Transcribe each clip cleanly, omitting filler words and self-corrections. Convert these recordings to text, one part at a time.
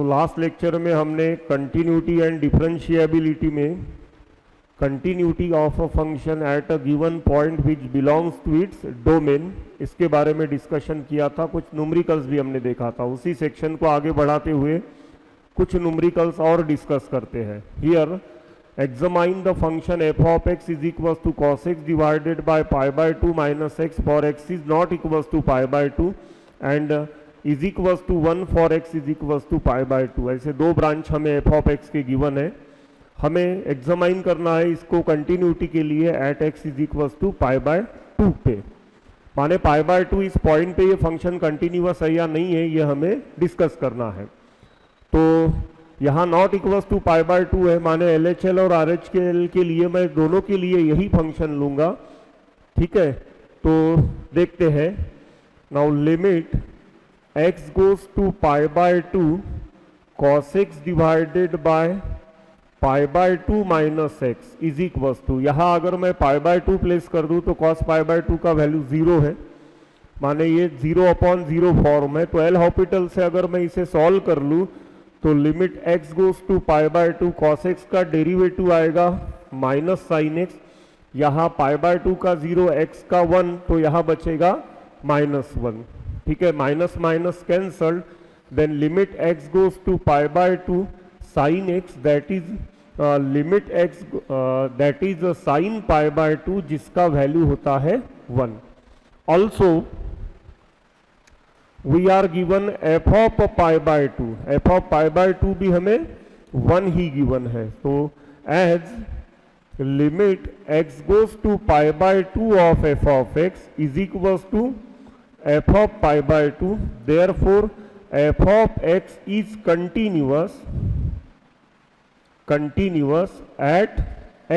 Last lecture में हमने continuity and differentiability में continuity of a function at a given point which belongs to its domain, इसके बारे में डिस्कशन किया था। कुछ न्यूमेरिकल्स भी हमने देखा था। उसी सेक्शन को आगे बढ़ाते हुए कुछ न्यूमेरिकल्स और डिस्कस करते हैं। Here examine the function f of x is equals to cos x divided by pi by 2 minus x for x is not equals to pi by 2 and is equals to 1 for x is equals to pi by 2। ऐसे दो branch हमें f of x के given है, हमें examine करना है इसको continuity के लिए at x is equals to pi by 2 पे। माने पाई बाय 2 इस पॉइंट पे ये फंक्शन कंटिन्यूअस है या नहीं है, ये हमें डिस्कस करना है। तो यहाँ not equals to pi by 2 है, माने LHL और RHL के लिए मैं दोनों के लिए यही फंक्शन लूंगा। ठीक है, तो देखते हैं। Now limit x goes to pi by 2 cos x divided by pi by 2 minus x is equals to, यहाँ अगर मैं पाई बाय 2 प्लेस कर दूं तो cos पाई बाय 2 का वैल्यू 0 है, माने ये 0/0 फॉर्म है। तो एल हॉस्पिटल से अगर मैं इसे सॉल्व कर लूँ तो limit x goes to pi by 2 cos x का डेरिवेटिव आएगा माइनस साइन x, यहाँ पाई बाय 2 का 0 x का 1, तो यहाँ बचेगा -1। ठीक है, minus minus cancelled, then limit x goes to pi by 2 sine x that is limit x that is sine pi by 2 जिसका वैल्यू होता है 1। Also we are given f of pi by 2, f of pi by 2 भी हमें 1 ही given है। तो as limit x goes to pi by 2 of f of x is equals to f of pi by 2, therefore f of x is continuous at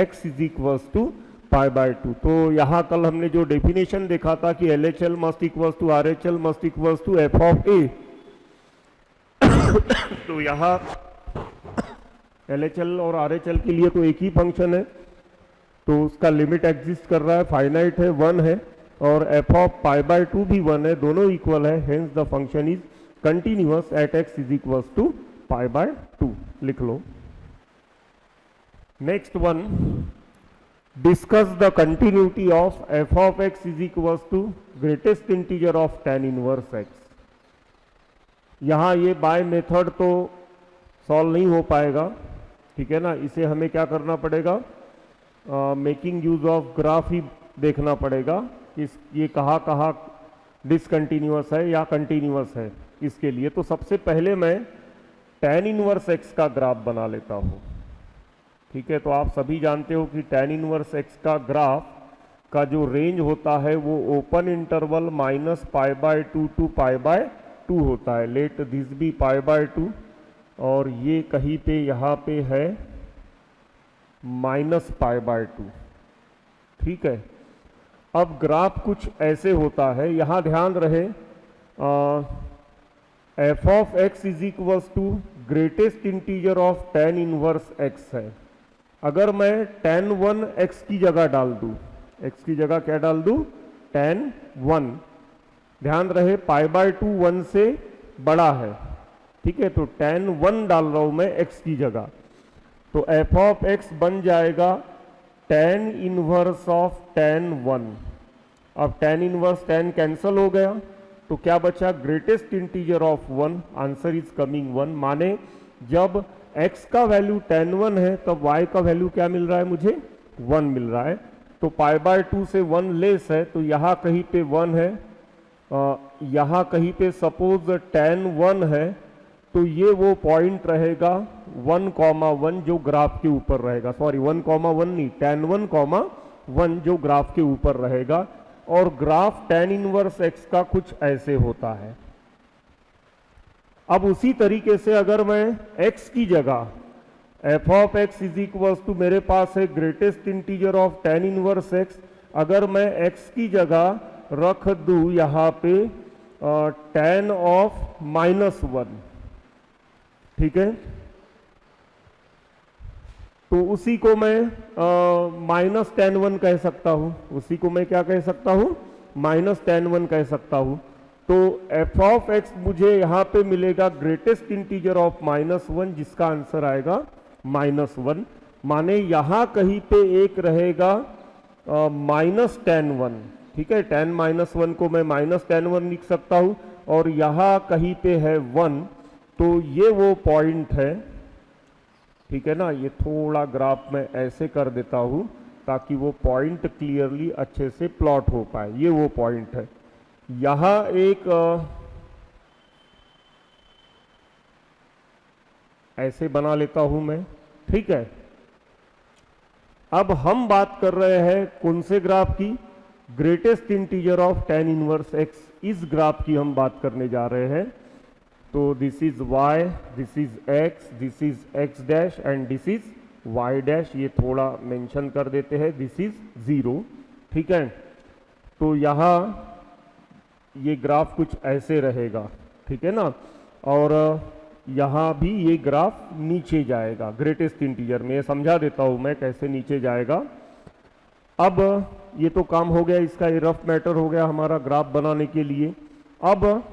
x is equals to pi by 2। तो यहाँ कल हमने जो definition देखा था कि LHL must equals to RHL must equals to f of a, तो यहाँ LHL और RHL के लिए तो एक ही फंक्शन है, तो उसका लिमिट एग्जिस्ट कर रहा है, फाइनाइट है, 1 है, और f ऑफ पाई बाय 2 भी 1 है, दोनों इक्वल है, hence the function is continuous at x is equals to pi by 2। लिख लो। Next one, discuss the continuity of f of x is equals to greatest integer of tan inverse x। यहाँ ये by method तो solve नहीं हो पाएगा, ठीक है ना, इसे हमें क्या करना पड़ेगा, मेकिंग यूज ऑफ ग्राफ ही देखना पड़ेगा कि ये कहाँ डिसकंटिन्यूअस है या कंटिन्यूअस है। इसके लिए तो सबसे पहले मैं tan इनवर्स x का ग्राफ बना लेता हूँ। ठीक है, तो आप सभी जानते हो कि tan इनवर्स x का ग्राफ का जो रेंज होता है वो open interval minus pi by 2 to pi by 2 होता है। Let this be pi by 2 और ये कहीं पे यहाँ पे है माइनस पाई बाय 2। ठीक है, अब ग्राफ कुछ ऐसे होता है, यहाँ ध्यान रहे f of x is equals to greatest integer of tan inverse x है। अगर मैं tan 1 x की जगह डाल दूं, x की जगह क्या डाल दूं, tan 1, ध्यान रहे पाई बाय 2 1 से बड़ा है। ठीक है, तो tan 1 डाल रहा हूं मैं x की जगह, तो f ऑफ x बन जाएगा tan इनवर्स ऑफ tan 1। अब tan इनवर्स tan कैंसल हो गया, तो क्या बचा, greatest integer of 1, answer is coming 1। माने जब x का वैल्यू tan 1 है तब y का वैल्यू क्या मिल रहा है, मुझे 1 मिल रहा है। तो पाई बाय 2 से 1 लेस है, तो यहाँ कहीं पे 1 है, यहाँ कहीं पे सपोज tan 1 है, तो ये वो पॉइंट रहेगा 1,1 जो ग्राफ के ऊपर रहेगा, सॉरी 1,1 नहीं, tan 1,1 जो ग्राफ के ऊपर रहेगा। और ग्राफ tan इनवर्स x का कुछ ऐसे होता है। अब उसी तरीके से अगर मैं x की जगह f of x is equals to, मेरे पास है greatest integer of tan inverse x, अगर मैं x की जगह रख दूं यहाँ पे tan ऑफ -1, ठीक है, तो उसी को मैं -tan 1 कह सकता हूं, उसी को मैं क्या कह सकता हूं, -tan 1 कह सकता हूं। तो एफ ऑफ एक्स मुझे यहाँ पे मिलेगा ग्रेटेस्ट इंटीजर ऑफ -1, जिसका आंसर आएगा -1। माने यहाँ कहीं पे एक रहेगा -tan1, ठीक है, tan -1 को मैं -tan1 लिख सकता हूँ, और यहाँ कहीं पे है 1, तो ये वो पॉइंट है, ठीक है ना। ये थोड़ा ग्राफ में ऐसे कर देता हूँ ताकि वो पॉइंट क्लियरली अच्छे से प्लॉट हो पाए। ये वो पॉइंट है। यहाँ एक ऐसे बना लेता हूं मैं, ठीक है। अब हम बात कर रहे हैं कौन से ग्राफ की? Greatest integer of tan inverse x, इस ग्राफ की हम बात करने जा रहे हैं। तो this is y, this is x, this is x dash and this is y dash. ये थोड़ा मेंशन कर देते हैं, दिस इज 0, ठीक है। तो यहाँ ये ग्राफ कुछ ऐसे रहेगा, ठीक है ना, और यहाँ भी ये ग्राफ नीचे जाएगा ग्रेटेस्ट इंटीजर में। ये समझा देता हूँ मैं कैसे नीचे जाएगा। अब ये तो काम हो गया इसका, ये रफ मैटर हो गया हमारा ग्राफ बनाने के लिए। अब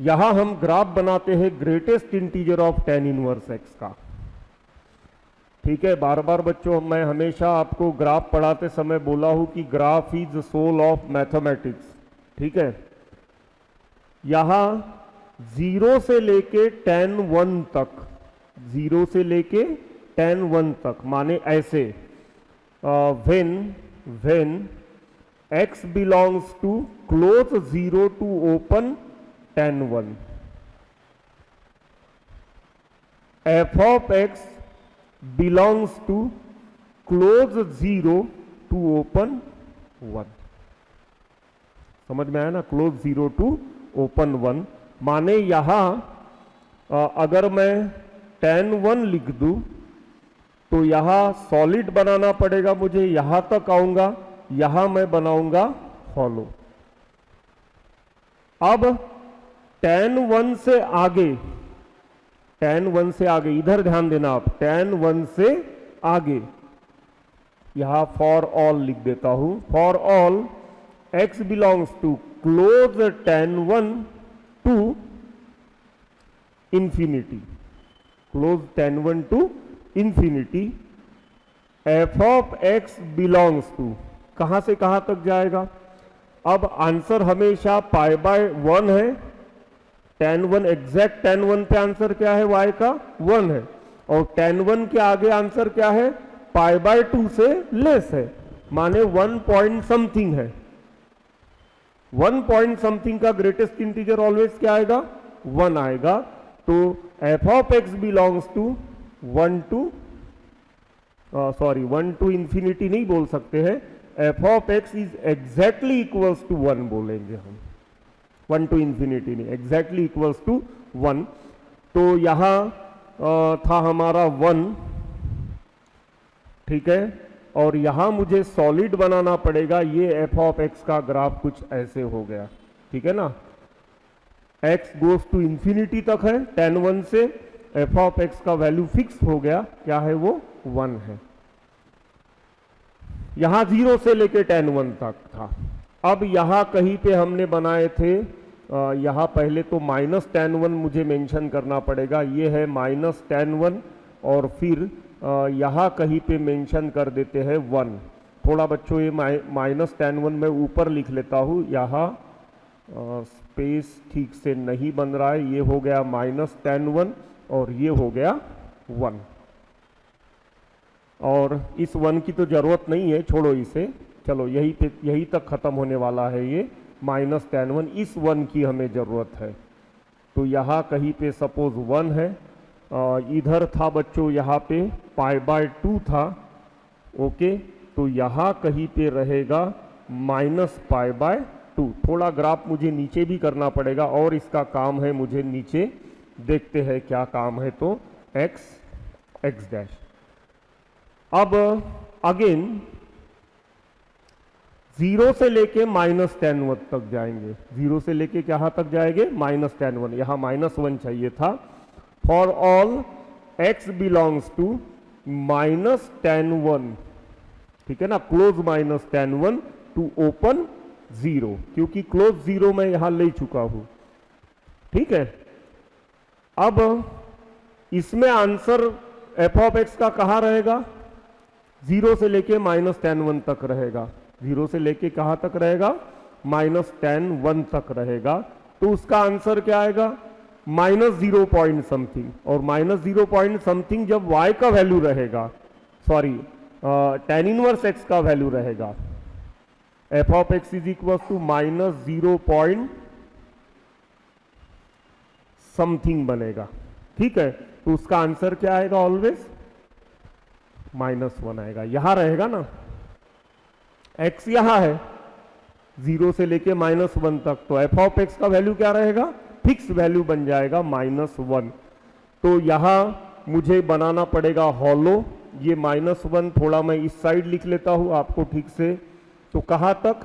यहाँ हम ग्राफ बनाते हैं greatest integer of tan inverse x का, ठीक है। बार बार बच्चों मैं हमेशा आपको ग्राफ पढ़ाते समय बोला हूं कि graph is soul of mathematics, ठीक है। यहां 0 से लेके tan1 तक, 0 से लेके tan1 तक, माने ऐसे when x belongs to close 0 to open tan1, f of x belongs to close 0 to open 1। समझ में आया ना, क्लोज 0 टू ओपन 1। माने यहां अगर मैं tan1 लिख दूं तो यहां सॉलिड बनाना पड़ेगा मुझे, यहां तक आऊंगा, यहां मैं बनाऊंगा हॉलो। अब tan1 से आगे, tan1 से आगे, इधर ध्यान देना आप, tan1 से आगे यहां फॉर ऑल लिख देता हूं। For all x belongs to close tan1 to infinity, close tan1 to infinity, f of x belongs to कहां से कहां तक जाएगा? अब आंसर हमेशा π/1 है। tan1 एग्जैक्ट tan1 पे आंसर क्या है? y का 1 है, और tan1 के आगे आंसर क्या है? π/2 से लेस है, माने 1 पॉइंट समथिंग है। 1 पॉइंट समथिंग का ग्रेटेस्ट इंटीजर ऑलवेज क्या आएगा? 1 आएगा। तो f of x belongs to 1 to infinity नहीं बोल सकते हैं, f of x is exactly equals to 1 बोलेंगे हम, 1 टू इंफिनिटी नहीं, एग्जैक्टली इक्वल्स टू 1। तो यहां था हमारा 1, ठीक है, और यहां मुझे सॉलिड बनाना पड़ेगा। ये f ऑफ x का ग्राफ कुछ ऐसे हो गया, ठीक है ना। x गोज टू इंफिनिटी तक है tan1 से, f ऑफ x का वैल्यू फिक्स हो गया, क्या है वो? 1 है। यहां 0 से लेके tan1 तक था। अब यहां कहीं पे हमने बनाए थे, यहां पहले तो -tan1 मुझे मेंशन करना पड़ेगा, ये है -tan1, और फिर यहां कहीं पे मेंशन कर देते हैं 1। थोड़ा बच्चों ये -tan1 मैं ऊपर लिख लेता हूं, यहां स्पेस ठीक से नहीं बन रहा है। ये हो गया -tan1 और ये हो गया 1, और इस 1 की तो जरूरत नहीं है, छोड़ो इसे, चलो यही तक खत्म होने वाला है ये -tan1। इस 1 की हमें जरूरत है। तो यहाँ कहीं पे सपोज 1 है, इधर था बच्चों यहाँ पे π/2 था, ओके, तो यहाँ कहीं पे रहेगा -π/2। थोड़ा ग्राफ मुझे नीचे भी करना पड़ेगा, और इसका काम है मुझे नीचे, देखते हैं क्या काम है। तो x डैश। अब अगेन 0 से लेके -tan1 तक जाएंगे, 0 से लेके कहां तक जाएंगे? -tan1, यहां -1 चाहिए था। For all x belongs to -tan1, ठीक है ना, क्लोज -tan1 टू ओपन 0, क्योंकि क्लोज 0 मैं यहां ले चुका हूं। ठीक है, अब इसमें आंसर एफ ऑफ एक्स का कहां रहेगा? 0 से लेके -tan1 तक रहेगा। 0 से लेके कहां तक रहेगा? -tan1 तक रहेगा। तो उसका आंसर क्या आएगा? -0 पॉइंट समथिंग। और -0 पॉइंट समथिंग जब y का वैल्यू रहेगा, सॉरी tan इनवर्स x का वैल्यू रहेगा, f of x is equal to -0 point something बनेगा। ठीक है, तो उसका आंसर क्या आएगा? ऑलवेज -1 आएगा। यहां रहेगा ना, x यहां है 0 से लेके -1 तक, तो एफ ऑफ एक्स का वैल्यू क्या रहेगा? फिक्स वैल्यू बन जाएगा -1। तो यहां मुझे बनाना पड़ेगा हॉलो। ये -1 थोड़ा मैं इस साइड लिख लेता हूं आपको ठीक से। तो कहां तक?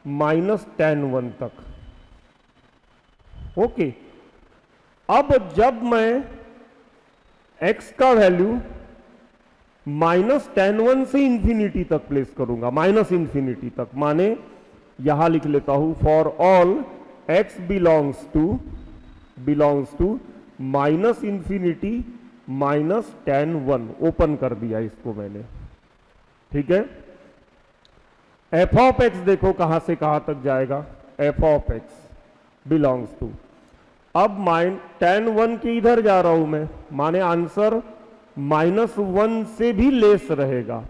-tan1 तक। ओके, अब जब मैं x का वैल्यू -tan1 से इंफिनिटी तक प्लेस करूंगा, ∞ तक, माने यहां लिख लेता हूं for all x belongs to -∞ -tan1, open कर दिया इसको मैंने। ठीक है, एफ ऑफ एक्स देखो कहां से कहां तक जाएगा? F of x belongs to, अब tan1 के इधर जा रहा हूं मैं, माने आंसर -1 से भी लेस रहेगा,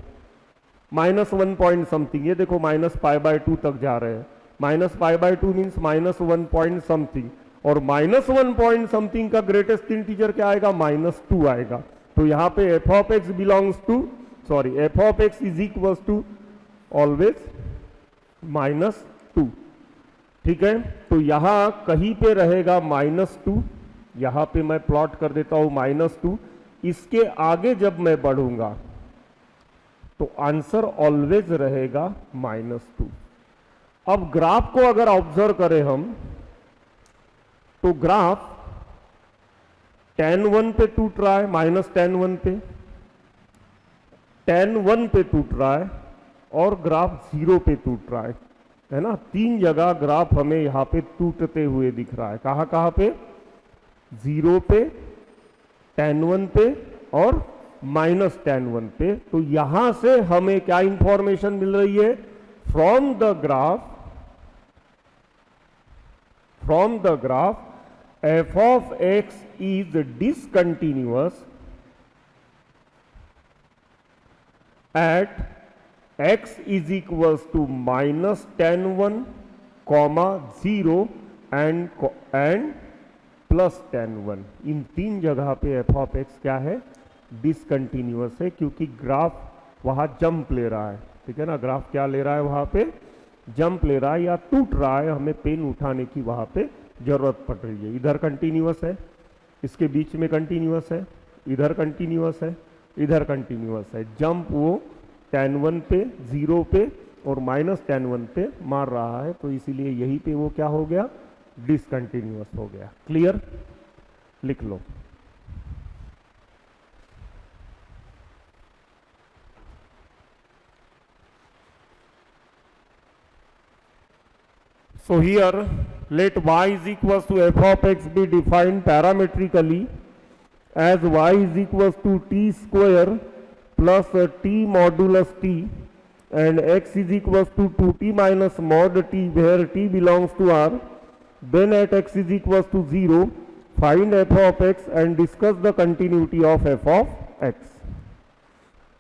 -1 पॉइंट समथिंग। ये देखो -π/2 तक जा रहे हैं। -π/2 मीन्स -1 पॉइंट समथिंग, और -1 पॉइंट समथिंग का ग्रेटेस्ट इंटीजर क्या आएगा? -2 आएगा। तो यहां पे f of x belongs to, sorry, f of x is equal to always -2। ठीक है, तो यहां कहीं पे रहेगा -2, यहां पे मैं प्लॉट कर देता हूं -2। इसके आगे जब मैं बढ़ूंगा तो आंसर ऑलवेज रहेगा -2। अब ग्राफ को अगर ऑब्जर्व करें हम, तो ग्राफ tan1 पे टूट रहा है, -tan1 पे, tan1 पे टूट रहा है, और ग्राफ 0 पे टूट रहा है ना। 3 जगह ग्राफ हमें यहां पे टूटते हुए दिख रहा है। कहां कहां पे? 0 पे, tan1 पे और -tan1 पे। तो यहां से हमें क्या इंफॉर्मेशन मिल रही है? From the graph f of x is discontinuous at x is equals to -tan1, 0 and +tan1। इन 3 जगह पे एफ ऑफ एक्स क्या है? डिसकंटिन्यूअस है, क्योंकि ग्राफ वहां जंप ले रहा है। ठीक है ना, ग्राफ क्या ले रहा है? वहां पे जंप ले रहा है या टूट रहा है। हमें पेन उठाने की वहां पे जरूरत पड़ रही है। इधर कंटिन्यूअस है, इसके बीच में कंटिन्यूअस है, इधर कंटिन्यूअस है, इधर कंटिन्यूअस है। जंप वो tan1 पे, 0 पे और -tan1 पे मार रहा है, तो इसीलिए यहीं पे वो क्या हो गया? डिसकंटिन्यूअस हो गया। क्लियर? लिख लो। So here let y is equals to f of x be defined parametrically as y is equals to t square plus t modulus t, and x is equals to 2t minus mod t where t belongs to R. Then at x is equals to 0 find f of x and discuss the continuity of f of x.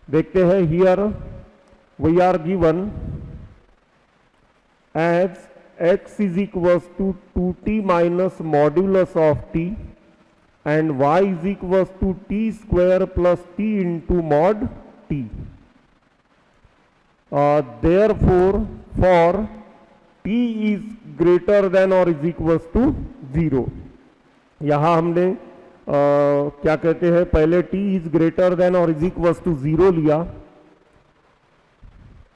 देखते हैं, here we are given as x is equals to 2t minus modulus of t and y is equals to t square plus t into mod t. Therefore for t is greater than or is equals to 0, यहाँ हमने क्या कहते हैं, पहले t is greater than or is equals to 0 लिया,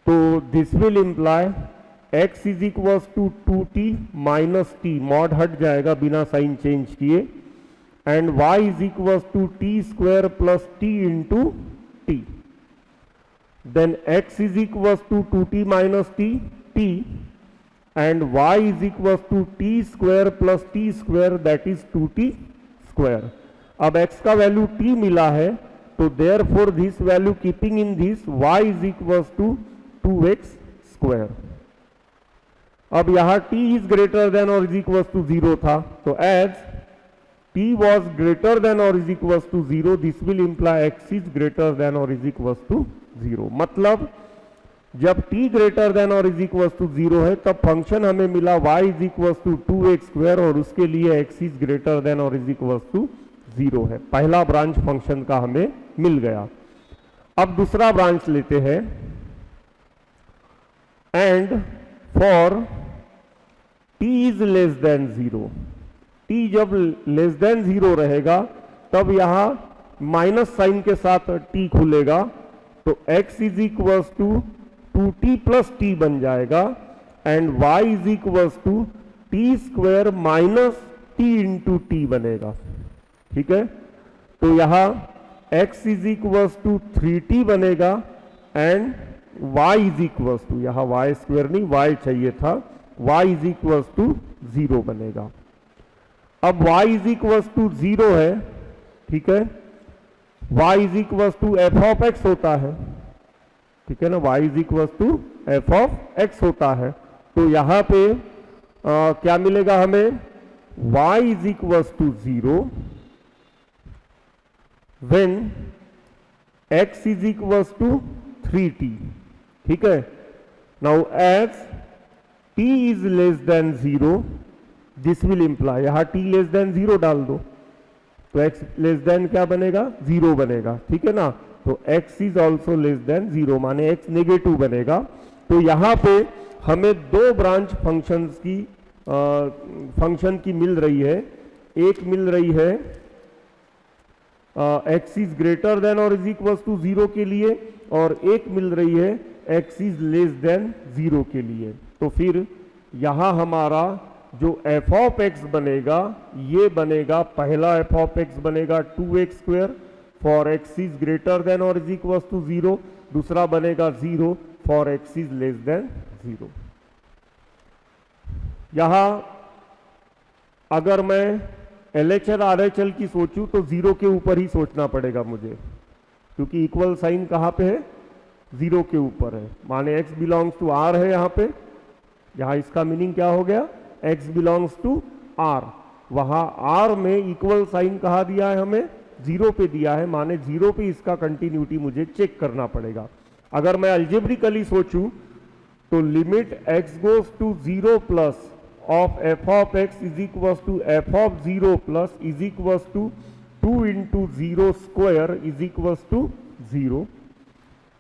तो this will imply x is equals to 2t minus t, mod हट जाएगा बिना साइन चेंज किए, and y is equals to t square plus t into t. Then x is equals to 2t minus t, and y is equal to t square plus t square that is 2t square. अब x का वैल्यू t मिला है, तो therefore this value keeping in this y is equal to 2x square. अब यहां t is greater than और is equal to 0 था, तो as t was greater than or is equals to 0, this will imply x is greater than or is equals to 0। मतलब जब t greater than or is equals to 0 है, तब function हमें मिला y is equals to 2x square और उसके लिए x is greater than or is equals to 0 है। पहला ब्रांच फंक्शन का हमें मिल गया। अब दूसरा ब्रांच लेते हैं, and for t is less than 0, t जब लेस देन 0 रहेगा तब यहां माइनस साइन के साथ t खुलेगा, तो x is equal to 2t plus t बन जाएगा, and y is equal to t square minus t into t बनेगा। ठीक है, तो यहां x is equal to 3t बनेगा and y is equal to, यहां y स्क्वायर नहीं y चाहिए था, y इज इक्वल टू 0 बनेगा। अब y इज इक्वल टू 0 है, ठीक है, y is equal to f of x होता है, ठीक है ना, y is equal to f of x होता है। तो यहां पे क्या मिलेगा हमें, y is equal to 0 when x is equal to 3t। ठीक है, now as t is less than 0, this will imply, यहां t लेस देन 0 डाल दो तो x लेस देन क्या बनेगा, 0 बनेगा। ठीक है ना, तो x is also less than 0 माने x नेगेटिव बनेगा। तो यहां पे हमें दो ब्रांच फंक्शन की मिल रही है, एक मिल रही है x इज ग्रेटर देन और इज इक्वल टू 0 के लिए, और एक मिल रही है x इज लेस देन 0 के लिए। तो फिर यहां हमारा जो एफ ऑफ एक्स बनेगा, ये बनेगा, पहला एफ ऑफ एक्स बनेगा 2x square for x is greater than और इज इक्वल टू 0, दूसरा बनेगा 0 for x is less than 0। यहां अगर मैं LHL RHL की सोचूं तो 0 के ऊपर ही सोचना पड़ेगा मुझे, क्योंकि इक्वल साइन कहां पे है, 0 के ऊपर है, माने x बिलोंग्स टू r है यहां पे। यहां इसका मीनिंग क्या हो गया, x बिलोंग्स टू r, वहां r में इक्वल साइन कहा दिया है हमें, 0 पे दिया है, माने 0 पे इसका कंटिन्यूटी मुझे चेक करना पड़ेगा। अगर मैं अल्जेब्रिकली सोचूं तो limit x goes to 0 plus of f of x is equal to f of 0 plus is equal to 2 into 0 square is equal to 0,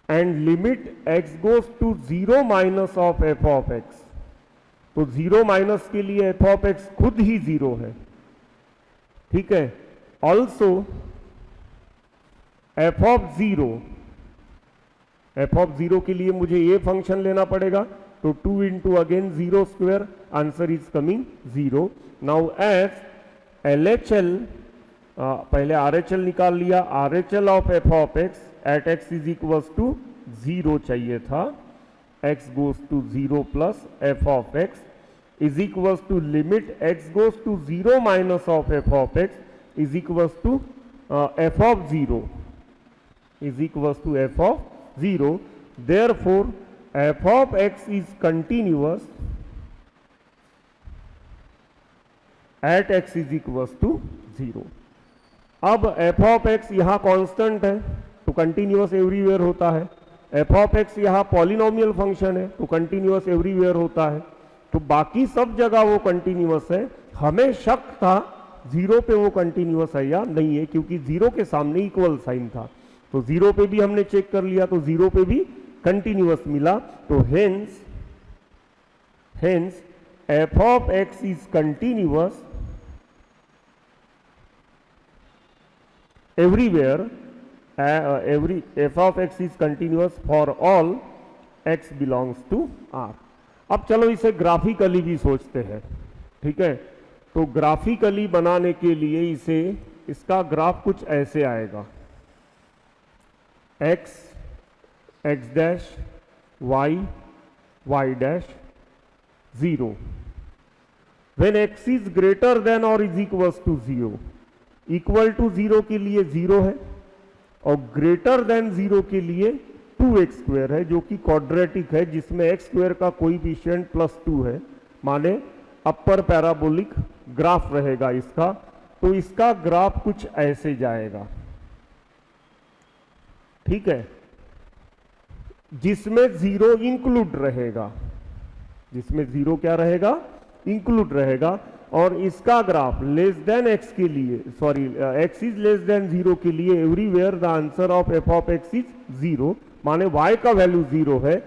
and limit x goes to 0 minus of f of x, तो 0 minus के लिए F of x खुद ही 0 है। ठीक है, also F of 0 के लिए मुझे ये फंक्शन लेना पड़ेगा, तो 2 into again 0 square, answer is coming 0। Now as LHL, पहले RHL निकाल लिया, RHL of f of x at x is equal to 0 चाहिए था, x goes to 0 plus f of x is equal to limit x goes to 0 minus of f of x is equal to f of 0 is equal to f of 0। Therefore f of x is continuous at x is equal to 0। अब f of x यहां constant है तो continuous everywhere होता है, f of x यहां polynomial function है तो continuous everywhere होता है, तो बाकी सब जगह वो कंटिन्यूअस है। हमें शक था 0 पे वो कंटिन्यूअस है या नहीं है, क्योंकि 0 के सामने इक्वल साइन था, तो 0 पे भी हमने चेक कर लिया तो 0 पे भी कंटिन्यूअस मिला। तो hence F of x is continuous everywhere, f of x is continuous for all x belongs to R। अब चलो इसे ग्राफिकली भी सोचते हैं, ठीक है, तो ग्राफिकली बनाने के लिए इसका ग्राफ कुछ ऐसे आएगा, x, x dash, y, y dash, 0. When x is greater than or is equals to 0, equal to 0 के लिए 0 है और ग्रेटर देन 0 के लिए 2x² है, जो कि क्वाड्रेटिक है, जिसमें x² का कोएफिशिएंट +2 है, माने अपर पैराबोलिक ग्राफ रहेगा इसका। तो इसका ग्राफ कुछ ऐसे जाएगा, ठीक है, जिसमें 0 इंक्लूड रहेगा, जिसमें 0 क्या रहेगा, इंक्लूड रहेगा। और इसका ग्राफ लेस देन x के लिए, sorry x is less than 0 के लिए everywhere the answer of f of x is 0, माने y का वैल्यू 0 है।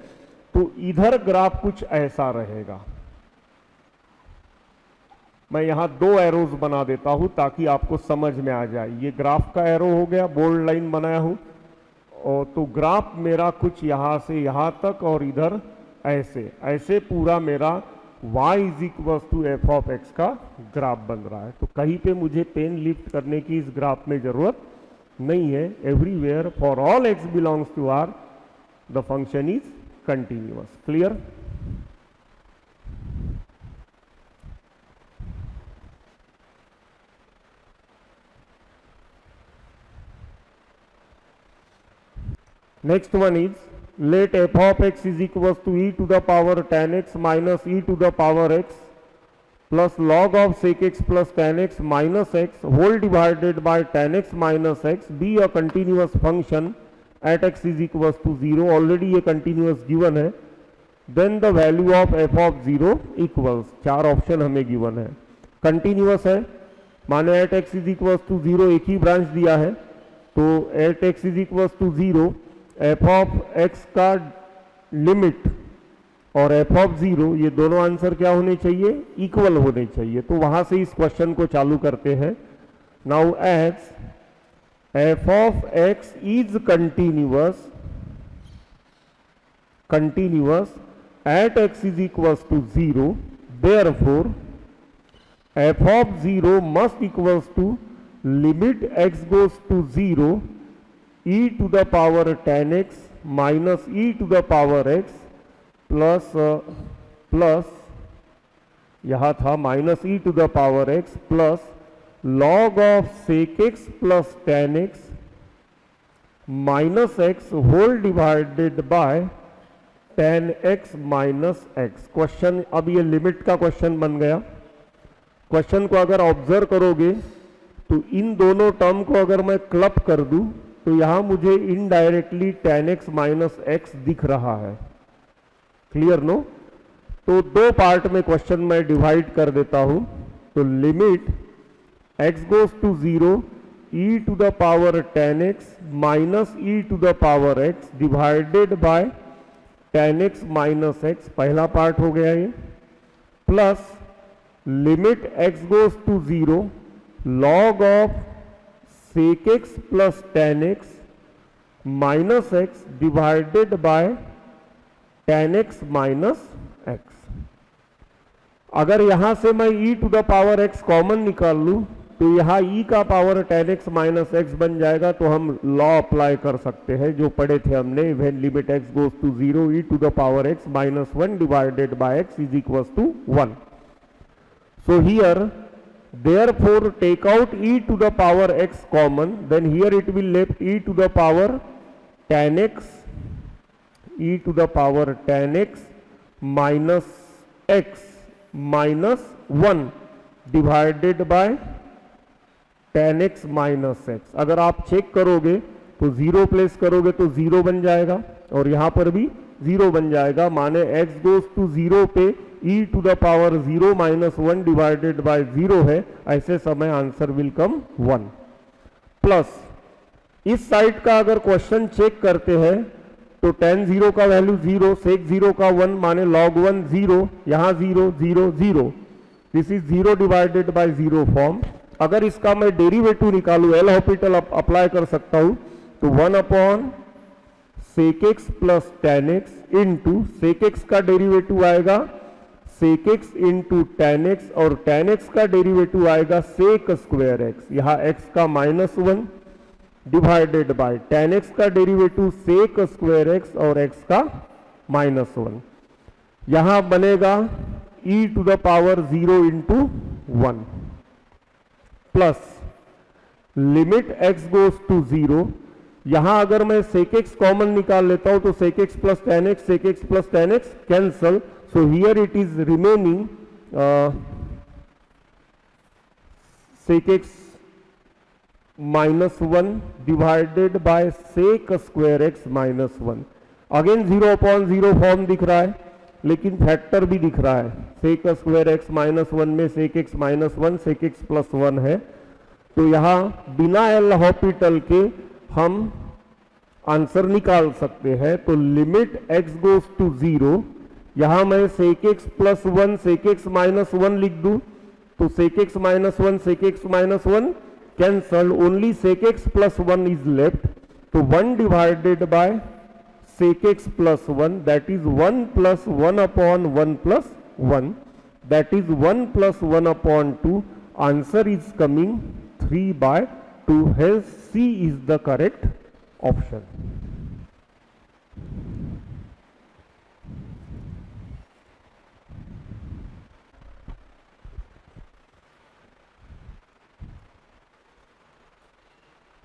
तो इधर ग्राफ कुछ ऐसा रहेगा। मैं यहां 2 एरोज बना देता हूं ताकि आपको समझ में आ जाए। ये ग्राफ का एरो हो गया, बोल्ड लाइन बनाया हूं, और तो ग्राफ मेरा कुछ यहां से यहां तक और इधर ऐसे ऐसे पूरा मेरा y is equal to f of x का ग्राफ बन रहा है। तो कहीं पे मुझे पेन लिफ्ट करने की इस ग्राफ में जरूरत नहीं है। Everywhere for all x belongs to R the function is continuous. Clear? Next one is let f of x is equals to e to the power tan x minus e to the power x plus log of sec x plus tan x minus x whole divided by tan x minus x be a continuous function at x is equals to 0. Already ये continuous given है. Then the value of f of 0 equals, 4 option हमें given है. Continuous है, माने at x is equals to 0 एक ही branch दिया है, तो at x is equals to 0 F of x का लिमिट और एफ ऑफ 0 ये दोनों आंसर क्या होने चाहिए, इक्वल होने चाहिए। तो वहां से इस क्वेश्चन को चालू करते हैं। Now as f of x is continuous at x is equals to 0, therefore f of 0 must equals to limit x goes to 0 e to the power tan x minus e to the power x plus यहां था minus e to the power x plus log of sec x plus tan x minus x whole divided by tan x minus x। Question, अब ये limit का question बन गया। Question को अगर observe करोगे तो इन दोनों टर्म को अगर मैं क्लब कर दूं तो यहां मुझे indirectly tan x minus x दिख रहा है। Clear no? तो 2 पार्ट में क्वेश्चन में डिवाइड कर देता हूं। तो limit x goes to 0 e to the power tan x minus e to the power x divided by tan x minus x, पहला पार्ट हो गया ये, plus limit x goes to 0 log of sec x plus tan x minus x divided by tan x minus x। अगर यहां से मैं e to the power x common निकाल लूं तो यहां e का power tan x minus x बन जाएगा। तो हम लॉ अप्लाई कर सकते हैं जो पढ़े थे हमने, when limit x goes to 0 e to the power x minus 1 divided by x is equals to 1। So here therefore take out e to the power x common, then here it will left e to the power tan x, e to the power tan x minus 1 divided by tan x minus x। अगर आप check करोगे तो 0 place करोगे तो 0 बन जाएगा और यहां पर भी 0 बन जाएगा, माने x गोज टू 0 पे e to the power 0 minus 1 divided by 0 है। ऐसे समय आंसर विल कम 1। प्लस इस साइड का अगर क्वेश्चन चेक करते हैं तो tan 0 का वैल्यू 0, sec 0 का 1, माने log 1 0, यहां 0 0 0, this is 0 divided by 0 form. अगर इसका मैं डेरिवेटिव निकालू, एल हॉपिटल अप्लाई कर सकता हूं तो 1 upon sec x plus tan x into sec x का डेरिवेटिव आएगा sec x into tan x और tan x का डेरिवेटिव आएगा sec स्क्वायर x, यहाँ x का -1 डिवाइडेड बाय tan x का डेरिवेटिव sec स्क्वायर x और x का -1। यहां बनेगा e to the power 0 into 1 plus limit x goes to 0। यहां अगर मैं sec x कॉमन निकाल लेता हूं तो sec x plus tan x, sec x plus tan x cancel, so here it is remaining sec x -1 divided bye sec square x -1। Again 0/0 form दिख रहा है लेकिन फैक्टर भी दिख रहा है। sec स्क्वायर x -1 में sec x -1 sec x plus 1 है, तो यहां बिना एल हॉपिटल के हम आंसर निकाल सकते हैं। तो लिमिट x गोज टू 0, यहां मैं sec x plus 1 sec x -1 लिख दूं तो sec x -1 sec x -1 cancel, only sec x plus 1 is left, तो 1 divided bye sec x plus 1, that is 1 plus 1 upon 1 plus 1, that is 1 plus 1 upon 2. Answer is coming 3/2, hence C is the correct option.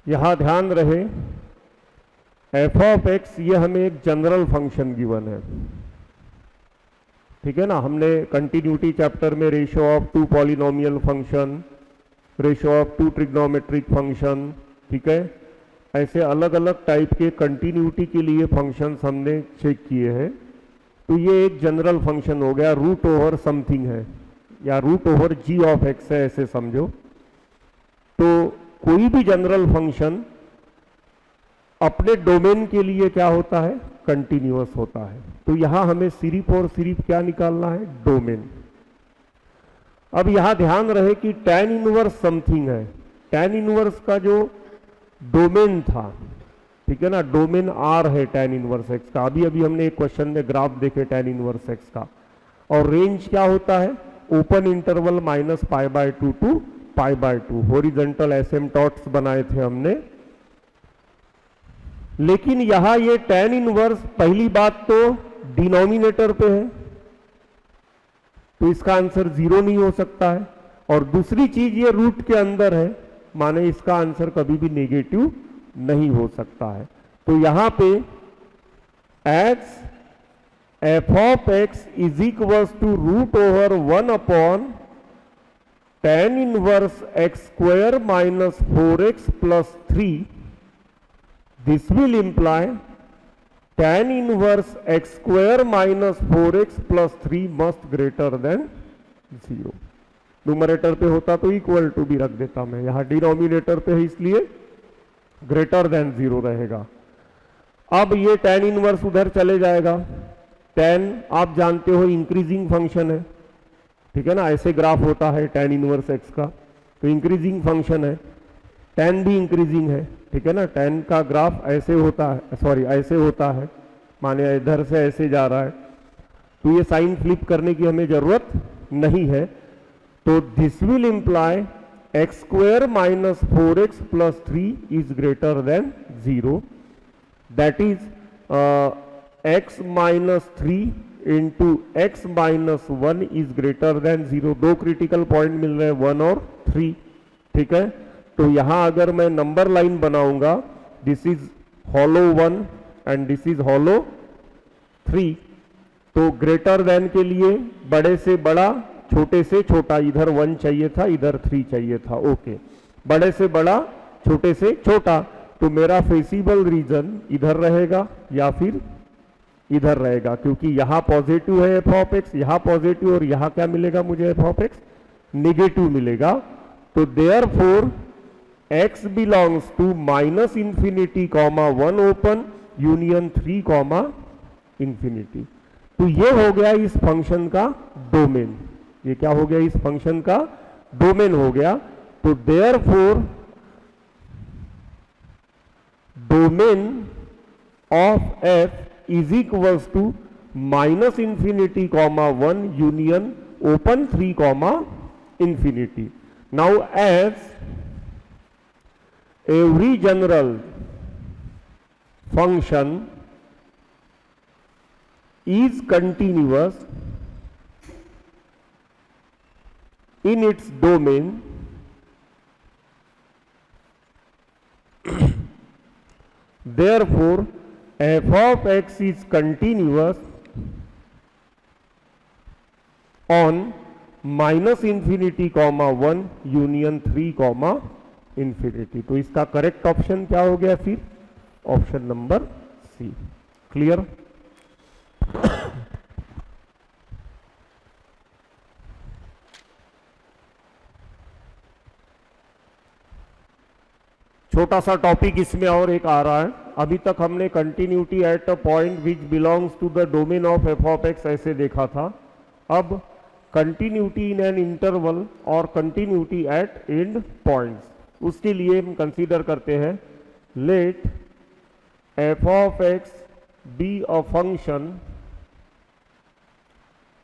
यहां ध्यान रहे F of x ये हमें एक general function given है, ठीक है ना। हमने कंटिन्यूटी चैप्टर में ratio of 2 polynomial function, ratio of 2 trigonometric function, ठीक है, ऐसे अलग अलग टाइप के कंटिन्यूटी के लिए फंक्शंस हमने चेक किए हैं। तो ये एक जनरल फंक्शन हो गया, रूट ओवर समथिंग है या root over g of x है, ऐसे समझो। तो कोई भी जनरल फंक्शन अपने डोमेन के लिए क्या होता है, कंटिन्यूअस होता है। तो यहां हमें सिर्फ और सिर्फ क्या निकालना है, डोमेन। अब यहां ध्यान रहे कि tan इनवर्स समथिंग है, tan इनवर्स का जो डोमेन था, ठीक है ना, डोमेन R है tan इनवर्स x का। अभी अभी हमने एक क्वेश्चन में ग्राफ देखे tan इनवर्स x का, और रेंज क्या होता है, ओपन इंटरवल -π/2 टू π/2, हॉरिजॉन्टल एसिम्पटोट्स बनाए थे हमने। लेकिन यहां ये tan इनवर्स पहली बात तो डिनोमिनेटर पे है, तो इसका आंसर 0 नहीं हो सकता है, और दूसरी चीज ये रूट के अंदर है, माने इसका आंसर कभी भी नेगेटिव नहीं हो सकता है। तो यहां पे h f of x is equals to root over 1 upon tan inverse x square minus 4x plus 3, this will imply tan inverse x square minus 4x plus 3 must greater than 0। Numerator पे होता तो equal to भी रख देता मैं, यहां denominator पे है इसलिए ग्रेटर देन 0 रहेगा। अब ये tan इनवर्स उधर चले जाएगा। tan आप जानते हो इंक्रीजिंग फंक्शन है, ठीक है ना, ऐसे ग्राफ होता है tan इनवर्स x का, तो इंक्रीजिंग फंक्शन है, tan भी इंक्रीजिंग है, ठीक है ना। tan का ग्राफ ऐसे होता है, सॉरी ऐसे होता है, माने इधर से ऐसे जा रहा है, तो ये साइन फ्लिप करने की हमें जरूरत नहीं है। तो this will imply x square minus 4x plus 3 is greater then 0, that is x minus 3 into x minus 1 is greater then 0। दो क्रिटिकल पॉइंट मिल रहे हैं 1 और 3, ठीक है। तो यहां अगर मैं नंबर लाइन बनाऊंगा, this is hollow 1 and this is hollow 3, तो ग्रेटर देन के लिए बड़े से बड़ा छोटे से छोटा, इधर 1 चाहिए था इधर 3 चाहिए था, ओके, बड़े से बड़ा छोटे से छोटा, तो मेरा फेसिबल रीजन इधर रहेगा या फिर इधर रहेगा, क्योंकि यहां पॉजिटिव है एफ ऑफ एक्स, यहां पॉजिटिव, और यहां क्या मिलेगा मुझे एफ ऑफ एक्स, निगेटिव मिलेगा। तो therefore x belongs to minus infinity comma 1 open union 3 comma infinity. तो ये हो गया इस फंक्शन का डोमेन, ये क्या हो गया, इस फंक्शन का डोमेन हो गया। तो therefore domain of f is equals to minus infinity comma 1 union open 3 comma infinity. Now as every general function is continuous, in its domain therefore f of x is continuous on minus infinity comma 1 union 3 comma infinity. तो इसका correct option क्या हो गया फिर? Option number C. Clear? छोटा सा topic इसमें और एक आ रहा है। अभी तक हमने continuity at a point which belongs to the domain of f of x ऐसे देखा था। अब कंटिन्यूटी इन एन इंटरवल और कंटिन्यूटी एट एंड पॉइंट्स, उसके लिए हम कंसीडर करते हैं let f of x be a function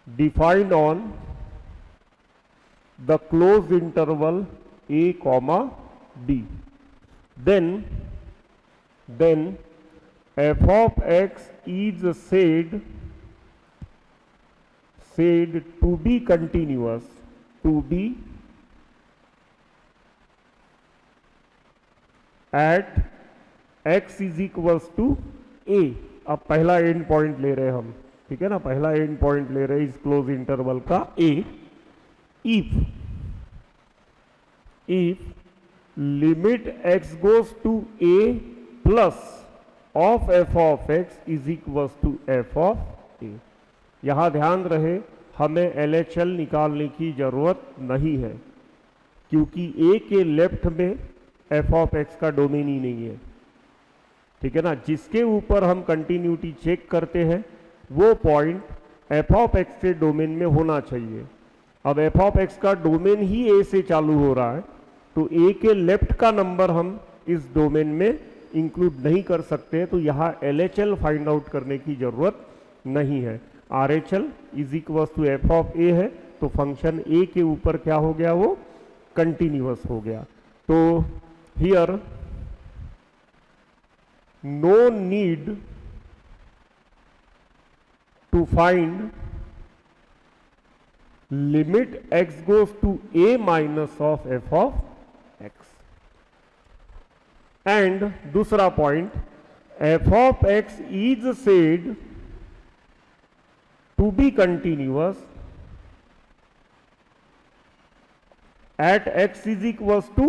defined on the close interval a comma b, then f of x is said to be continuous at x is equals to a। अब पहला and point ले रहे हैं हम, ठीक है ना, पहला एंड पॉइंट ले रहे हैं इस क्लोज इंटरवल का a। if limit x goes to a plus of f of x is equals to f of a। यहां ध्यान रहे हमें LHL निकालने की जरूरत नहीं है, क्योंकि a के लेफ्ट में f of x का डोमेन ही नहीं है, ठीक है ना। जिसके ऊपर हम कंटिन्यूटी चेक करते हैं वो पॉइंट f of x के डोमेन में होना चाहिए। अब f of x का डोमेन ही a से चालू हो रहा है, तो a के लेफ्ट का नंबर हम इस डोमेन में इंक्लूड नहीं कर सकते, तो यहाँ LHL फाइंड आउट करने की जरूरत नहीं है। RHL is equal to f of a है, तो फंक्शन a के ऊपर क्या हो गया, वो कंटिन्यूअस हो गया। तो here no need to find limit x goes to a minus of f of x। And दूसरा point f of x is said to be continuous at x is equals to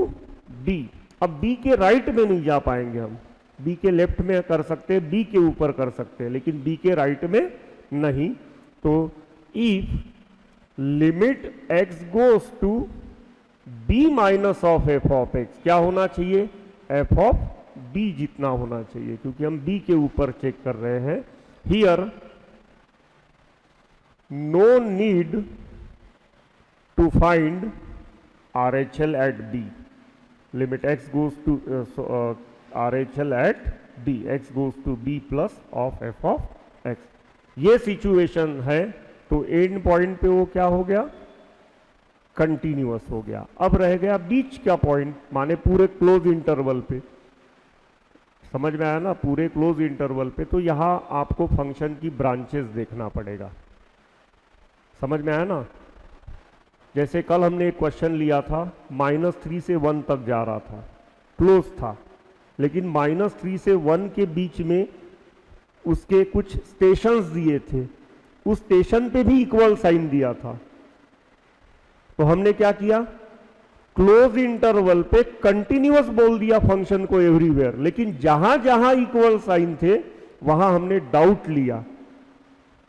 b। अब b के right में नहीं जा पाएंगे हम, b के left में कर सकते हैं, b के ऊपर कर सकते हैं, लेकिन b के राइट में नहीं। तो if limit x goes to b minus of f of x, क्या होना चाहिए, f ऑफ b जितना होना चाहिए, क्योंकि हम b के ऊपर चेक कर रहे हैं। Here no need to find RHL at b, limit x goes to RHL at b, x goes to b plus of f of x। ये सिचुएशन है, तो एंड पॉइंट पे वो क्या हो गया, कंटिन्यूअस हो गया। अब रह गया बीच का पॉइंट, माने पूरे क्लोज इंटरवल पे। समझ में आया ना, पूरे क्लोज इंटरवल पे। तो यहां आपको फंक्शन की ब्रांचेस देखना पड़ेगा। समझ में आया ना, जैसे कल हमने एक क्वेश्चन लिया था, -3 से 1 तक जा रहा था, क्लोज था, लेकिन -3 से 1 के बीच में उसके कुछ स्टेशंस दिए थे, उस स्टेशन पे भी इक्वल साइन दिया था। तो हमने क्या किया, क्लोज इंटरवल पे कंटिन्यूअस बोल दिया फंक्शन को एवरीवेयर, लेकिन जहां जहां इक्वल साइन थे वहां हमने डाउट लिया,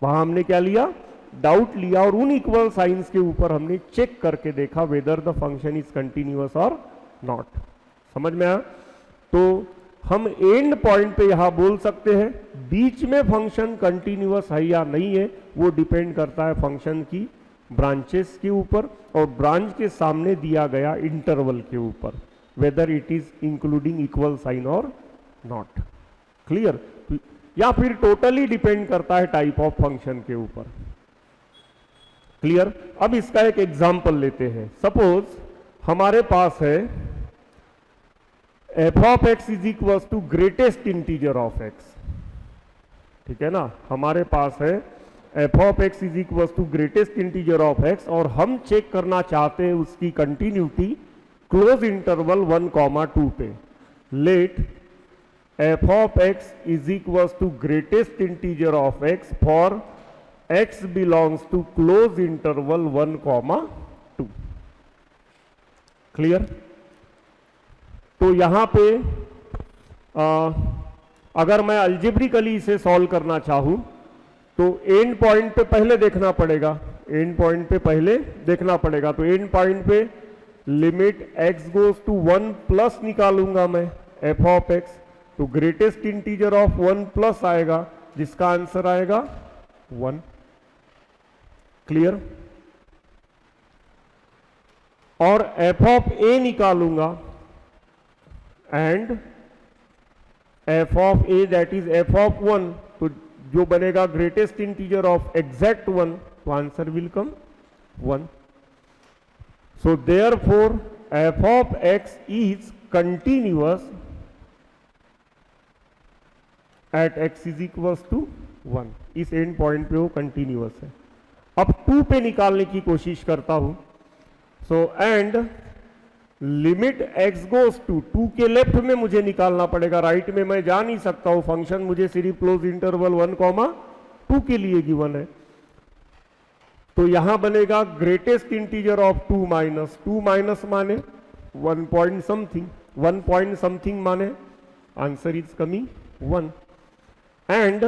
वहां हमने क्या लिया, डाउट लिया, और उन इक्वल साइंस के ऊपर हमने चेक करके देखा whether the function is continuous और नॉट। समझ में आया? तो हम एंड पॉइंट पे यहां बोल सकते हैं बीच में फंक्शन कंटिन्यूअस है या नहीं है, वो डिपेंड करता है फंक्शन की ब्रांचेस के ऊपर और ब्रांच के सामने दिया गया इंटरवल के ऊपर, whether it is including equal sign और नॉट। क्लियर? या फिर टोटली डिपेंड करता है टाइप ऑफ फंक्शन के ऊपर। क्लियर? अब इसका एक एग्जांपल लेते हैं। सपोज हमारे पास है f of x is equals to greatest integer of x, ठीक है ना। हमारे पास है f of x is equal to greatest integer of x, और हम चेक करना चाहते हैं उसकी कंटिन्यूटी क्लोज इंटरवल 1,2 पे। Let f of x is equal to greatest integer of x for x belongs to close interval 1,2। Clear? तो यहां पे अगर मैं अल्जेब्रिकली इसे सॉल्व करना चाहूं तो एंड पॉइंट पे पहले देखना पड़ेगा, एंड पॉइंट पे पहले देखना पड़ेगा। तो एंड पॉइंट पे limit x goes to 1 plus निकालूंगा मैं f ऑफ x, तो ग्रेटेस्ट इंटीजर ऑफ 1 प्लस आएगा जिसका आंसर आएगा 1। क्लियर? और f ऑफ a निकालूंगा and f of a that is f of 1, तो जो बनेगा ग्रेटेस्ट इंटीजर ऑफ एग्जैक्ट 1, तो answer will come 1। So therefore f of x is continuous at x is equals to 1। इस and point पे वो continuous है। अब 2 पे निकालने की कोशिश करता हूं। So end limit x goes to 2 के लेफ्ट में मुझे निकालना पड़ेगा, राइट में मैं जा नहीं सकता हूं। फंक्शन मुझे सिर्फ क्लोज इंटरवल 1,2 के लिए गिवन है। तो यहां बनेगा ग्रेटेस्ट इंटीजर ऑफ 2 माइनस माने 1 पॉइंट समथिंग माने answer is coming 1। And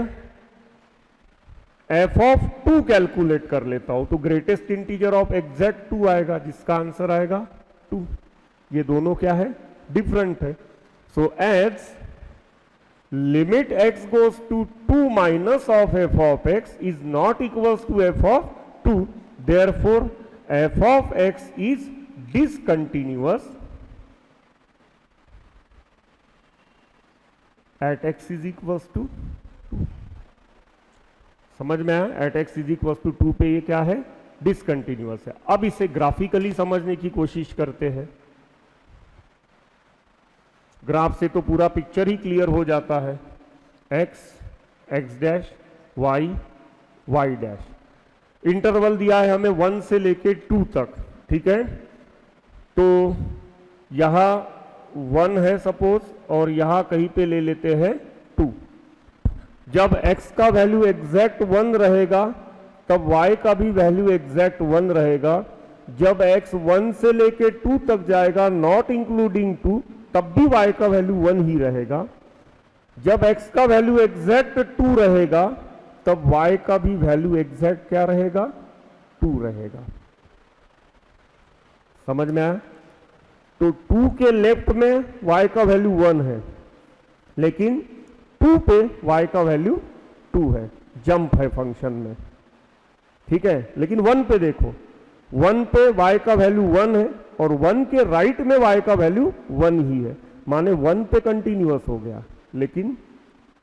f of 2 calculate कर लेता हूं, तो ग्रेटेस्ट इंटीजर ऑफ एग्जैक्ट 2 आएगा जिसका आंसर आएगा 2। ये दोनों क्या है? डिफरेंट है। So as limit x goes to 2 minus of f of x is not equals to f of 2, therefore f of x is discontinuous at x is equals to 2। समझ में आया? At x is equals to 2 पे ये क्या है? Discontinuous है। अब इसे ग्राफिकली समझने की कोशिश करते हैं। ग्राफ से तो पूरा पिक्चर ही क्लियर हो जाता है। x, x dash, y, y dash. Interval दिया है हमें 1 से लेके 2 तक, ठीक है? तो यहां 1 है सपोज, और यहां कहीं पे ले लेते हैं 2। जब x का वैल्यू एग्जैक्ट 1 रहेगा तब y का भी वैल्यू एग्जैक्ट 1 रहेगा। जब x 1 से लेके 2 तक जाएगा नॉट इंक्लूडिंग 2, तब भी y का वैल्यू 1 ही रहेगा। जब x का वैल्यू एग्जैक्ट 2 रहेगा तब y का भी वैल्यू एग्जैक्ट क्या रहेगा? 2 रहेगा। समझ में आया? तो 2 के लेफ्ट में y का वैल्यू 1 है, लेकिन 2 पे y का वैल्यू 2 है। जंप है फंक्शन में, ठीक है? लेकिन 1 पे देखो, 1 पे y का वैल्यू 1 है और 1 के राइट में y का वैल्यू 1 ही है, माने 1 पे कंटिन्यूअस हो गया, लेकिन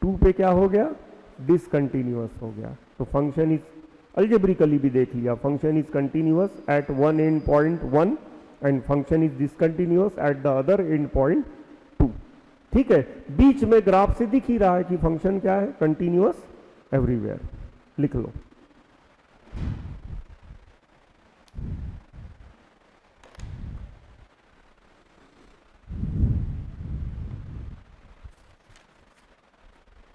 2 पे क्या हो गया? डिसकंटिन्यूअस हो गया। तो फंक्शन इज अलजेब्रिकली भी देख लिया, function is continuous eight one and point 1 and function is discontinuous at the other and point 2। ठीक है? बीच में ग्राफ से दिख ही रहा है कि फंक्शन क्या है? Continuous everywhere. लिख लो।